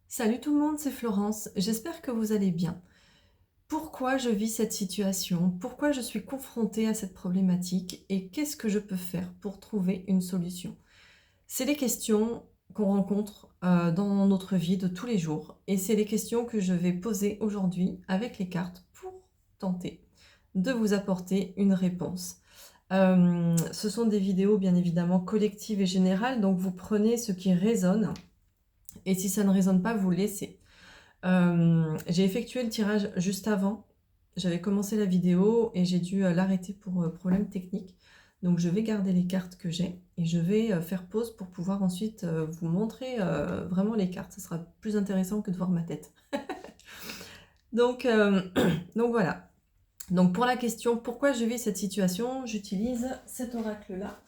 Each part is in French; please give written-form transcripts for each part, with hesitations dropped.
Salut tout le monde, c'est Florence. J'espère que vous allez bien. Pourquoi je vis cette situation? Pourquoi je suis confrontée à cette problématique? Et qu'est-ce que je peux faire pour trouver une solution? C'est les questions qu'on rencontre dans notre vie de tous les jours. Et c'est les questions que je vais poser aujourd'hui avec les cartes pour tenter de vous apporter une réponse. Ce sont des vidéos bien évidemment collectives et générales, donc vous prenez ce qui résonne. Et si ça ne résonne pas, vous laissez. J'ai effectué le tirage juste avant. J'avais commencé la vidéo et j'ai dû l'arrêter pour problème technique. Donc je vais garder les cartes que j'ai et je vais faire pause pour pouvoir ensuite vous montrer vraiment les cartes. Ce sera plus intéressant que de voir ma tête. Donc, donc voilà. Donc pour la question pourquoi je vis cette situation, j'utilise cet oracle-là.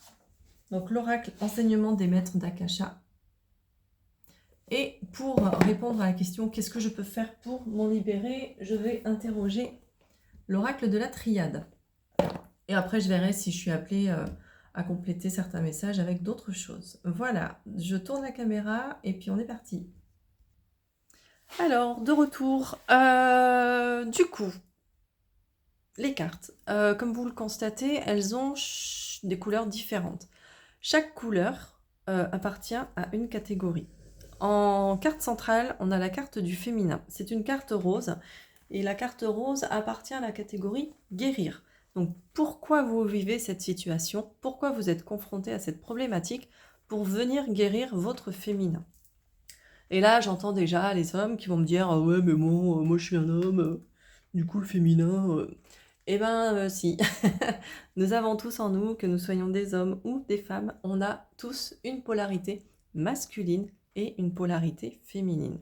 Donc l'oracle enseignement des maîtres d'Akasha. Et pour répondre à la question « Qu'est-ce que je peux faire pour m'en libérer ?», je vais interroger l'oracle de la triade. Et après, je verrai si je suis appelée à compléter certains messages avec d'autres choses. Voilà, je tourne la caméra et puis on est parti. Alors, de retour. Du coup, les cartes, comme vous le constatez, elles ont des couleurs différentes. Chaque couleur appartient à une catégorie. En carte centrale, on a la carte du féminin. C'est une carte rose. Et la carte rose appartient à la catégorie guérir. Donc pourquoi vous vivez cette situation? Pourquoi vous êtes confronté à cette problématique? Pour venir guérir votre féminin. Et là, j'entends déjà les hommes qui vont me dire « Ah ouais, mais moi je suis un homme, du coup le féminin... Eh ben si, nous avons tous en nous, que nous soyons des hommes ou des femmes, on a tous une polarité masculine et une polarité féminine.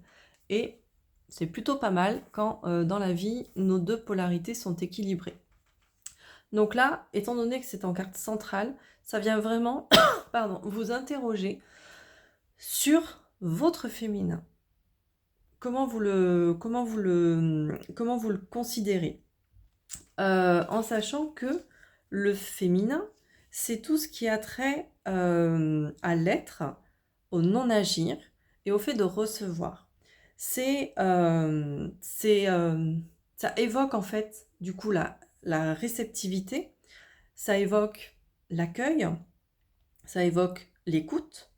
Et c'est plutôt pas mal quand dans la vie, nos deux polarités sont équilibrées. Donc là, étant donné que c'est en carte centrale, ça vient vraiment vous interroger sur votre féminin. Comment vous le considérez? En sachant que le féminin, c'est tout ce qui a trait à l'être, au non-agir et au fait de recevoir. Ça évoque en fait du coup la réceptivité, ça évoque l'accueil, ça évoque l'écoute,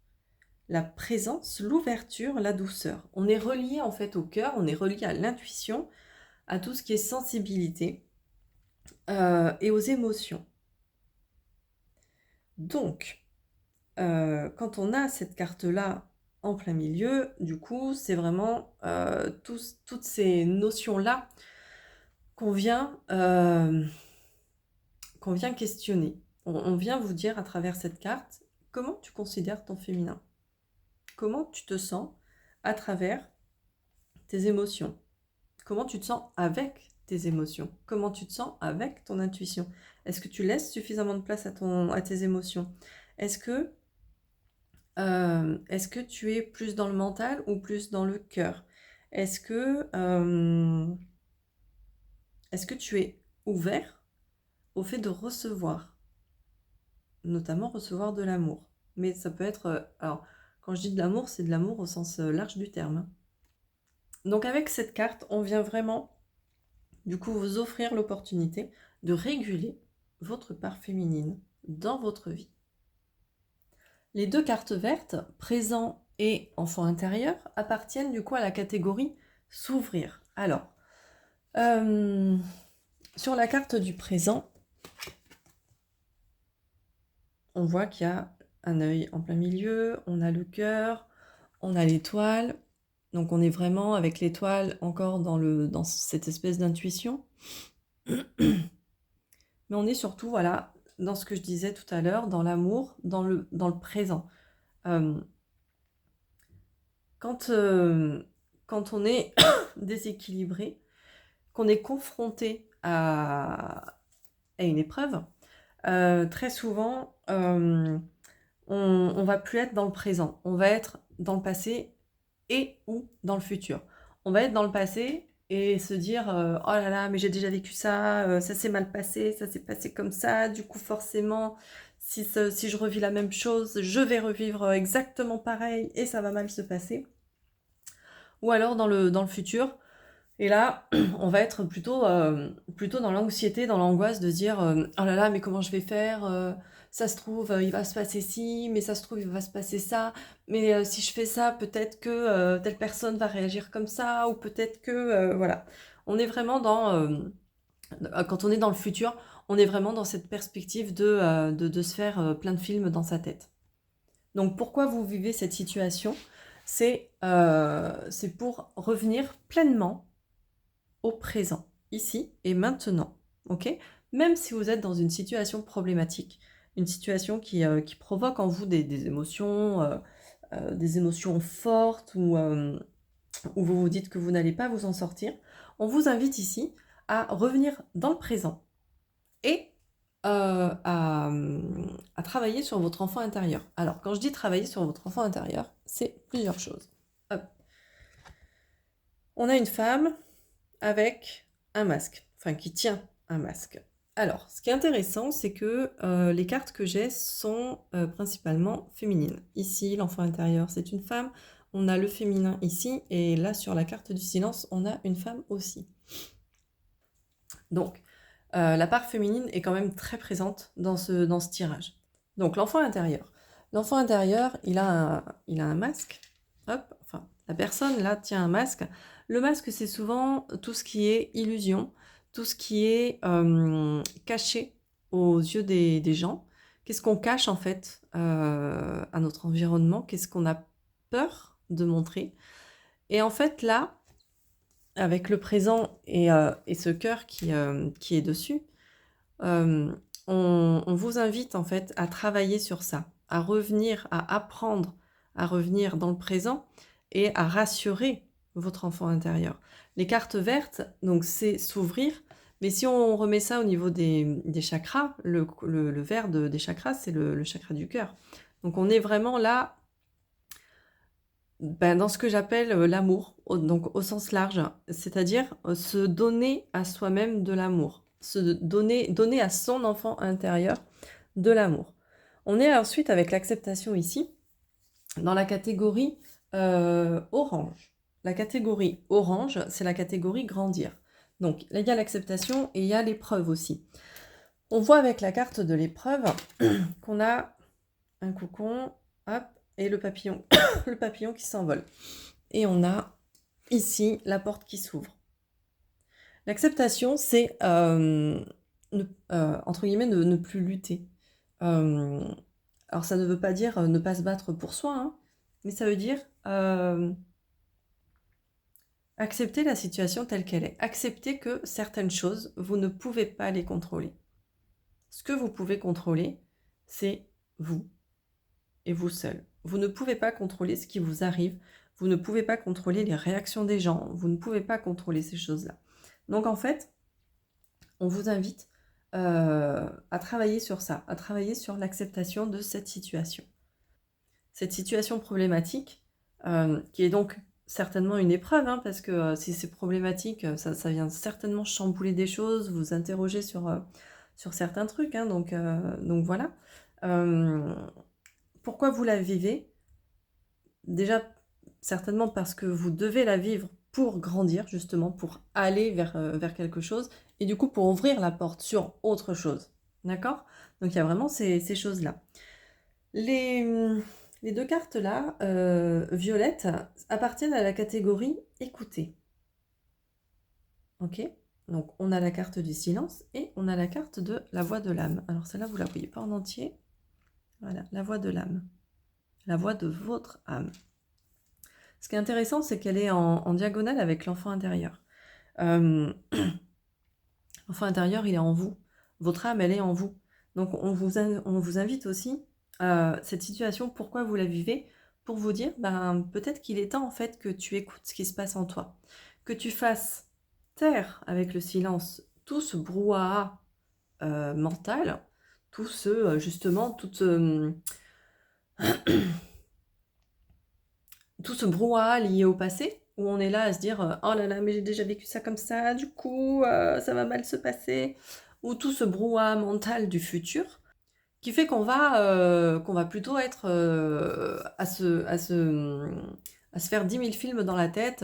la présence, l'ouverture, la douceur. On est relié en fait au cœur, on est relié à l'intuition, à tout ce qui est sensibilité. Et aux émotions. Donc, quand on a cette carte-là en plein milieu, du coup, c'est vraiment toutes ces notions-là qu'on vient questionner. On vient vous dire à travers cette carte, comment tu considères ton féminin? Comment tu te sens à travers tes émotions? Comment tu te sens avec tes émotions? Comment tu te sens avec ton intuition? Est-ce que tu laisses suffisamment de place à tes émotions? Est-ce que tu es plus dans le mental ou plus dans le cœur? Est-ce que tu es ouvert au fait de recevoir? Notamment recevoir de l'amour. Mais ça peut être... alors, quand je dis de l'amour, c'est de l'amour au sens large du terme, hein. Donc avec cette carte, on vient vraiment du coup vous offrir l'opportunité de réguler votre part féminine dans votre vie. Les deux cartes vertes, présent et enfant intérieur, appartiennent du coup à la catégorie s'ouvrir. Alors, sur la carte du présent, on voit qu'il y a un œil en plein milieu, on a le cœur, on a l'étoile. Donc on est vraiment avec l'étoile encore dans cette espèce d'intuition. Mais on est surtout, voilà, dans ce que je disais tout à l'heure, dans l'amour, dans le présent. Quand on est déséquilibré, qu'on est confronté à une épreuve, très souvent, on va plus être dans le présent. On va être dans le passé et ou dans le futur. On va être dans le passé et se dire oh là là, mais j'ai déjà vécu ça, ça s'est mal passé, ça s'est passé comme ça, du coup forcément, si je revis la même chose, je vais revivre exactement pareil et ça va mal se passer. ou alors dans le futur. Et là, on va être plutôt dans l'anxiété, dans l'angoisse de se dire oh là là, mais comment je vais faire ça se trouve, il va se passer ci, mais ça se trouve, il va se passer ça. Mais si je fais ça, peut-être que telle personne va réagir comme ça, ou peut-être que voilà. On est vraiment quand on est dans le futur, on est vraiment dans cette perspective de se faire plein de films dans sa tête. Donc pourquoi vous vivez cette situation? C'est pour revenir pleinement au présent, ici et maintenant, ok? Même si vous êtes dans une situation problématique, une situation qui provoque en vous des émotions fortes où vous vous dites que vous n'allez pas vous en sortir, on vous invite ici à revenir dans le présent et à travailler sur votre enfant intérieur. Alors, quand je dis travailler sur votre enfant intérieur, c'est plusieurs choses. Hop. On a une femme avec un masque, enfin qui tient un masque. Alors, ce qui est intéressant, c'est que les cartes que j'ai sont principalement féminines. Ici, l'enfant intérieur, c'est une femme. On a le féminin ici, et là, sur la carte du silence, on a une femme aussi. Donc, la part féminine est quand même très présente dans ce tirage. Donc, l'enfant intérieur. L'enfant intérieur, il a un masque. Hop, enfin, la personne, là, tient un masque. Le masque, c'est souvent tout ce qui est illusion, tout ce qui est caché aux yeux des gens. Qu'est-ce qu'on cache, en fait, à notre environnement? Qu'est-ce qu'on a peur de montrer? Et en fait, là, avec le présent et ce cœur qui est dessus, on vous invite en fait à travailler sur ça, à revenir, à apprendre à revenir dans le présent et à rassurer votre enfant intérieur. Les cartes vertes, donc c'est s'ouvrir, mais si on remet ça au niveau des chakras, le vert des chakras, c'est le chakra du cœur. Donc on est vraiment là dans ce que j'appelle l'amour, donc au sens large, c'est-à-dire se donner à soi-même de l'amour, donner à son enfant intérieur de l'amour. On est ensuite avec l'acceptation ici, dans la catégorie orange. La catégorie orange, c'est la catégorie grandir. Donc là, il y a l'acceptation et il y a l'épreuve aussi. On voit avec la carte de l'épreuve qu'on a un cocon, hop, et le papillon, le papillon qui s'envole. Et on a ici la porte qui s'ouvre. L'acceptation, c'est, entre guillemets, ne plus lutter. Alors ça ne veut pas dire ne pas se battre pour soi, hein, mais ça veut dire accepter la situation telle qu'elle est. Accepter que certaines choses, vous ne pouvez pas les contrôler. Ce que vous pouvez contrôler, c'est vous et vous seul. Vous ne pouvez pas contrôler ce qui vous arrive, vous ne pouvez pas contrôler les réactions des gens, vous ne pouvez pas contrôler ces choses-là. Donc en fait, on vous invite à travailler sur ça, à travailler sur l'acceptation de cette situation. Cette situation problématique, qui est donc certainement une épreuve, hein, parce que si c'est problématique, ça vient certainement chambouler des choses, vous interroger sur certains trucs, hein, donc voilà. Pourquoi vous la vivez? Déjà, certainement parce que vous devez la vivre pour grandir, justement, pour aller vers quelque chose, et du coup pour ouvrir la porte sur autre chose. D'accord? Donc il y a vraiment ces choses-là. Les deux cartes-là, violettes, appartiennent à la catégorie écouter. Ok? Donc on a la carte du silence et on a la carte de la voix de l'âme. Alors celle-là, vous ne la voyez pas en entier. Voilà, la voix de l'âme. La voix de votre âme. Ce qui est intéressant, c'est qu'elle est en diagonale avec l'enfant intérieur. L'enfant intérieur, il est en vous. Votre âme, elle est en vous. Donc, on vous invite aussi à cette situation, pourquoi vous la vivez, pour vous dire, peut-être qu'il est temps, en fait, que tu écoutes ce qui se passe en toi. Que tu fasses taire avec le silence tout ce brouhaha mental, tout ce, justement, tout ce brouhaha lié au passé, où on est là à se dire oh là là, mais j'ai déjà vécu ça comme ça, du coup, ça va mal se passer, ou tout ce brouhaha mental du futur, qui fait qu'on va plutôt être à se faire 10 000 films dans la tête.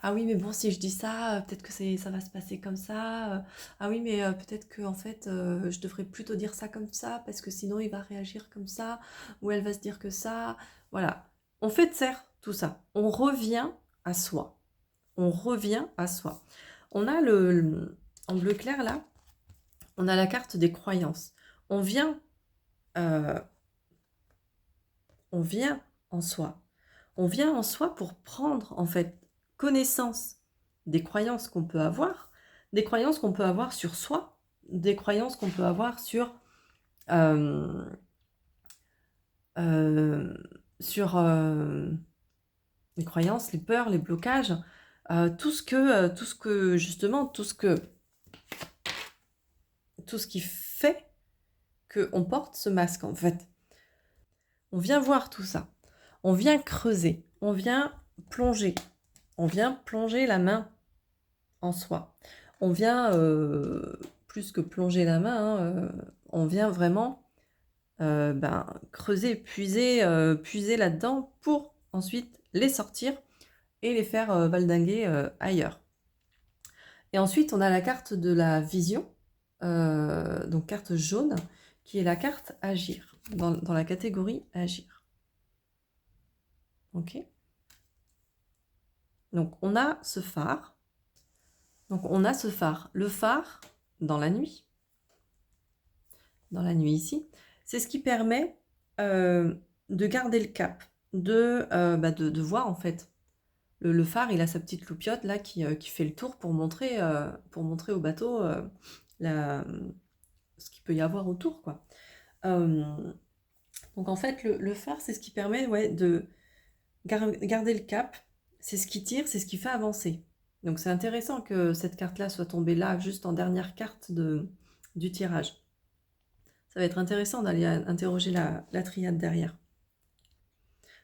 Ah oui, mais bon, si je dis ça, peut-être que ça va se passer comme ça. Ah oui, mais peut-être que en fait, je devrais plutôt dire ça comme ça, parce que sinon il va réagir comme ça, ou elle va se dire que ça. Voilà. On fait taire tout ça. On revient à soi. On revient à soi. On a en bleu clair là, on a la carte des croyances. On vient, euh, on vient en soi. On vient en soi pour prendre en fait connaissance des croyances qu'on peut avoir, des croyances qu'on peut avoir sur soi, des croyances qu'on peut avoir euh, euh, sur les croyances, les peurs, les blocages, tout ce que justement, tout ce qui fait qu'on porte ce masque en fait. On vient voir tout ça, on vient creuser, on vient plonger la main en soi. On vient, plus que plonger la main, on vient vraiment creuser, puiser là-dedans pour ensuite les sortir et les faire valdinguer ailleurs. Et ensuite, on a la carte de la vision, donc carte jaune, qui est la carte agir, dans la catégorie agir. Ok. Donc, on a ce phare. Le phare, dans la nuit ici, c'est ce qui permet de garder le cap, de voir en fait. Le phare, il a sa petite loupiote là qui fait le tour pour montrer au bateau ce qu'il peut y avoir autour, quoi. Donc en fait, le phare, c'est ce qui permet de garder le cap, c'est ce qui tire, c'est ce qui fait avancer. Donc c'est intéressant que cette carte-là soit tombée là, juste en dernière carte du tirage. Ça va être intéressant d'aller interroger la triade derrière.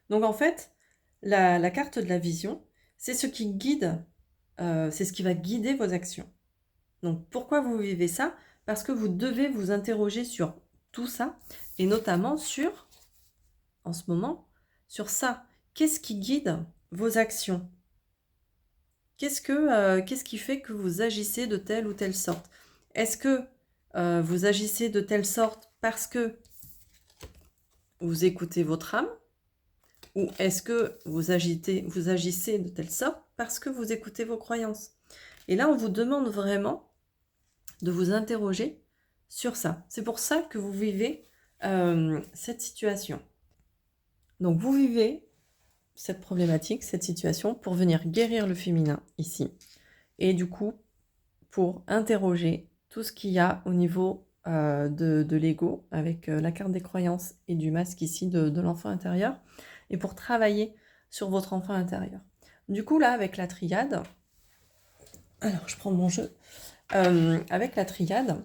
Donc en fait, la carte de la vision, c'est ce qui guide, c'est ce qui va guider vos actions. Donc pourquoi vous vivez ça? Parce que vous devez vous interroger sur tout ça, et notamment en ce moment, sur ça. Qu'est-ce qui guide vos actions? Qu'est-ce qui fait que vous agissez de telle ou telle sorte? Est-ce que vous agissez de telle sorte parce que vous écoutez votre âme? Ou est-ce que vous agissez de telle sorte parce que vous écoutez vos croyances? Et là, on vous demande vraiment de vous interroger sur ça. C'est pour ça que vous vivez cette situation. Donc, vous vivez cette problématique, cette situation, pour venir guérir le féminin ici. Et du coup, pour interroger tout ce qu'il y a au niveau de l'ego, avec la carte des croyances et du masque ici de l'enfant intérieur, et pour travailler sur votre enfant intérieur. Du coup, là, avec la triade, alors je prends mon jeu, avec la triade,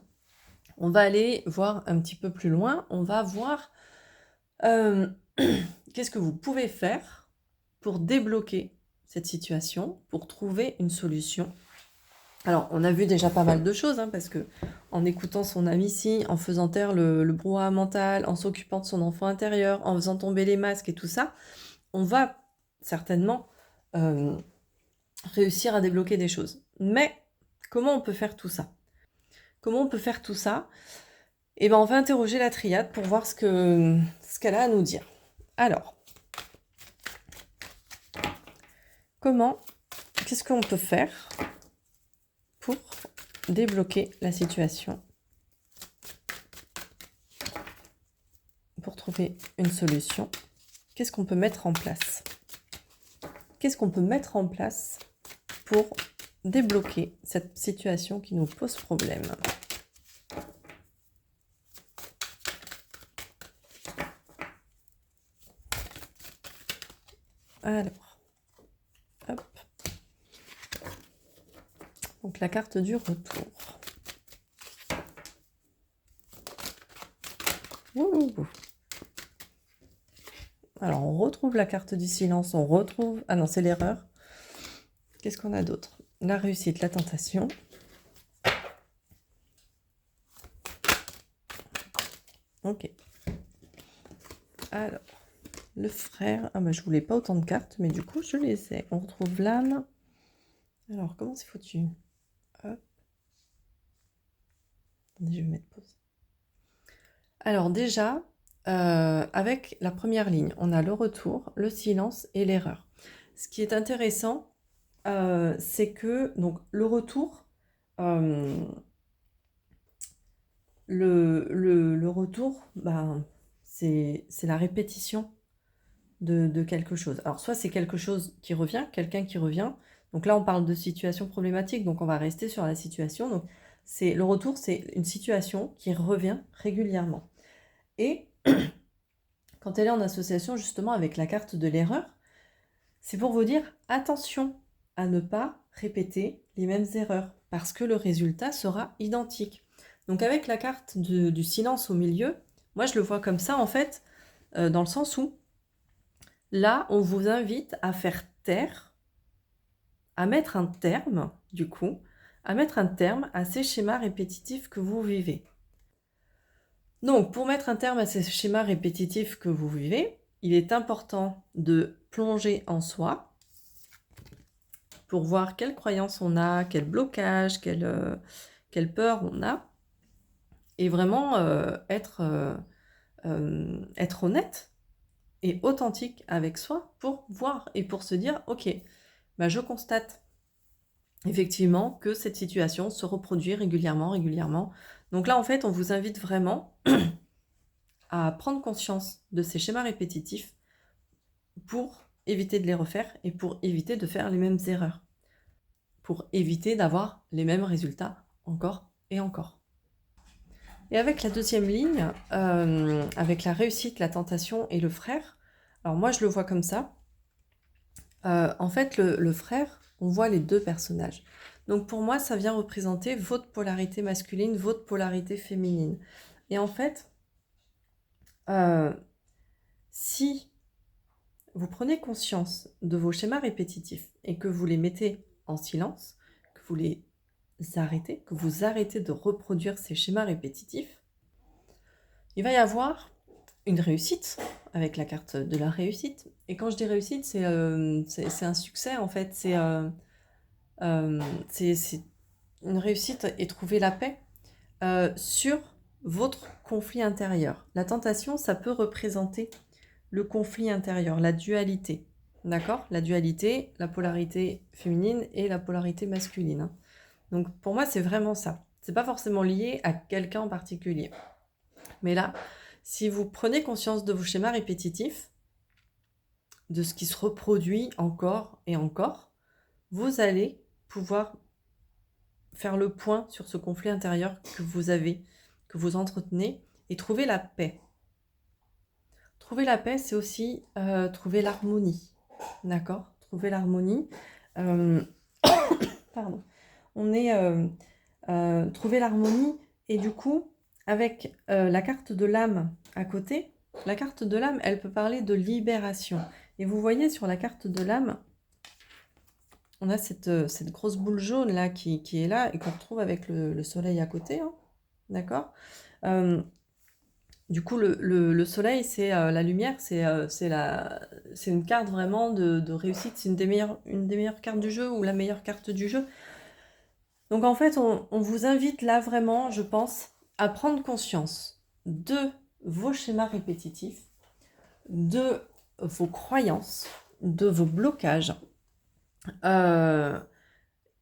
on va aller voir un petit peu plus loin, on va voir qu'est-ce que vous pouvez faire pour débloquer cette situation, pour trouver une solution. Alors, on a vu déjà pas mal de choses, parce que en écoutant son âme ici, en faisant taire le brouhaha mental, en s'occupant de son enfant intérieur, en faisant tomber les masques et tout ça, on va certainement réussir à débloquer des choses. Mais comment on peut faire tout ça? Comment on peut faire tout ça? Eh bien, on va interroger la triade pour voir ce qu'elle a à nous dire. Alors, qu'est-ce qu'on peut faire pour débloquer la situation, pour trouver une solution? Qu'est-ce qu'on peut mettre en place? Qu'est-ce qu'on peut mettre en place pour débloquer cette situation qui nous pose problème? Alors, hop. Donc la carte du retour. Ouh. Alors on retrouve la carte du silence, on retrouve... Ah non, c'est l'erreur. Qu'est-ce qu'on a d'autre? La réussite, la tentation. Ok. Alors, le frère. Ah bah je voulais pas autant de cartes, mais du coup je les ai. On retrouve l'âne. Alors comment c'est foutu? Hop. Attendez, je vais mettre pause. Alors déjà, avec la première ligne, on a le retour, le silence et l'erreur. Ce qui est intéressant, c'est que donc le retour, euh, le retour, ben, c'est la répétition de quelque chose. Alors soit c'est quelque chose qui revient, quelqu'un qui revient. Donc là on parle de situation problématique, donc on va rester sur la situation. Donc c'est le retour, c'est une situation qui revient régulièrement. Et quand elle est en association justement avec la carte de l'erreur, c'est pour vous dire attention à ne pas répéter les mêmes erreurs parce que le résultat sera identique. Donc avec la carte du silence au milieu, moi je le vois comme ça en fait, dans le sens où là on vous invite à faire taire, à mettre un terme du coup, à mettre un terme à ces schémas répétitifs que vous vivez. Donc pour mettre un terme à ces schémas répétitifs que vous vivez, il est important de plonger en soi pour voir quelles croyances on a, quel blocage, quelle peur on a, et vraiment être honnête et authentique avec soi pour voir et pour se dire, ok, bah je constate effectivement que cette situation se reproduit régulièrement. Donc là, en fait, on vous invite vraiment à prendre conscience de ces schémas répétitifs pour éviter de les refaire et pour éviter de faire les mêmes erreurs, pour éviter d'avoir les mêmes résultats encore et encore. Et avec la deuxième ligne, avec la réussite, la tentation et le frère, alors moi je le vois comme ça. En fait, le frère, on voit les deux personnages. Donc pour moi, ça vient représenter votre polarité masculine, votre polarité féminine. Et en fait, si vous prenez conscience de vos schémas répétitifs et que vous les mettez en silence, que vous les arrêtez, que vous arrêtez de reproduire ces schémas répétitifs, il va y avoir une réussite avec la carte de la réussite. Et quand je dis réussite, c'est un succès en fait. C'est une réussite et trouver la paix sur votre conflit intérieur. La tentation, ça peut représenter le conflit intérieur, la dualité. D'accord? La dualité, la polarité féminine et la polarité masculine. Hein. Donc pour moi, c'est vraiment ça. C'est pas forcément lié à quelqu'un en particulier. Mais là, si vous prenez conscience de vos schémas répétitifs, de ce qui se reproduit encore et encore, vous allez pouvoir faire le point sur ce conflit intérieur que vous avez, que vous entretenez, et trouver la paix. Trouver la paix, c'est aussi trouver l'harmonie. D'accord? Trouver l'harmonie. Pardon. On est... trouver l'harmonie, et du coup, avec la carte de l'âme à côté, la carte de l'âme, elle peut parler de libération. Et vous voyez sur la carte de l'âme, on a cette grosse boule jaune là qui est là et qu'on retrouve avec le soleil à côté. Hein. D'accord? Du coup, le soleil, c'est la lumière, c'est une carte vraiment de réussite. C'est une des meilleures cartes du jeu ou la meilleure carte du jeu. Donc en fait, on vous invite là vraiment, je pense, à prendre conscience de vos schémas répétitifs, de vos croyances, de vos blocages,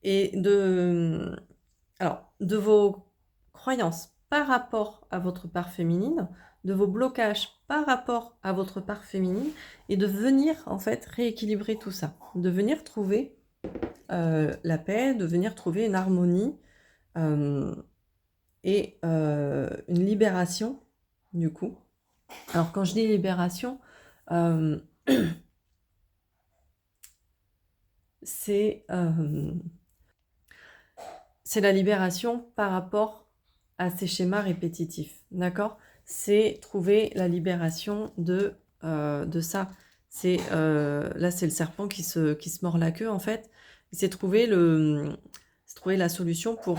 et de vos croyances par rapport à votre part féminine, de vos blocages par rapport à votre part féminine, et de venir en fait rééquilibrer tout ça, de venir trouver la paix, de venir trouver une harmonie et une libération du coup. Alors quand je dis libération, c'est la libération par rapport à ces schémas répétitifs, d'accord? C'est trouver la libération de ça. C'est là, c'est le serpent qui se mord la queue, en fait. C'est trouver la solution pour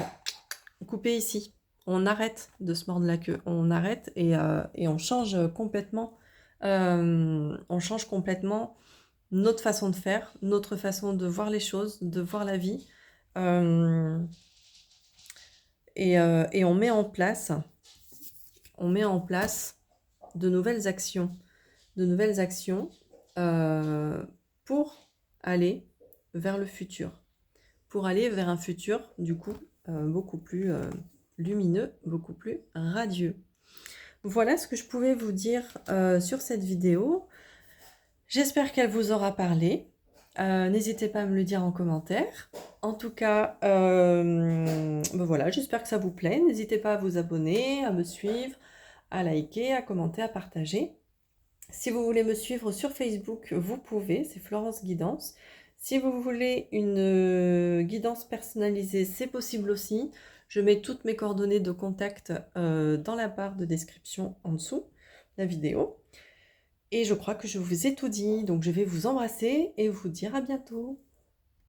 couper ici. On arrête de se mordre la queue. On arrête et on change complètement On change complètement notre façon de faire, notre façon de voir les choses, de voir la vie. Hem et on met en place de nouvelles actions de nouvelles actions, pour aller vers le futur. Pour aller vers un futur, du coup, beaucoup plus, lumineux, beaucoup plus radieux. Voilà ce que je pouvais vous dire, sur cette vidéo. J'espère qu'elle vous aura parlé. N'hésitez pas à me le dire en commentaire. En tout cas, voilà, j'espère que ça vous plaît. N'hésitez pas à vous abonner, à me suivre, à liker, à commenter, à partager. Si vous voulez me suivre sur Facebook, vous pouvez, c'est Florence Guidance. Si vous voulez une guidance personnalisée, c'est possible aussi. Je mets toutes mes coordonnées de contact dans la barre de description en dessous de la vidéo. Et je crois que je vous ai tout dit, donc je vais vous embrasser et vous dire à bientôt.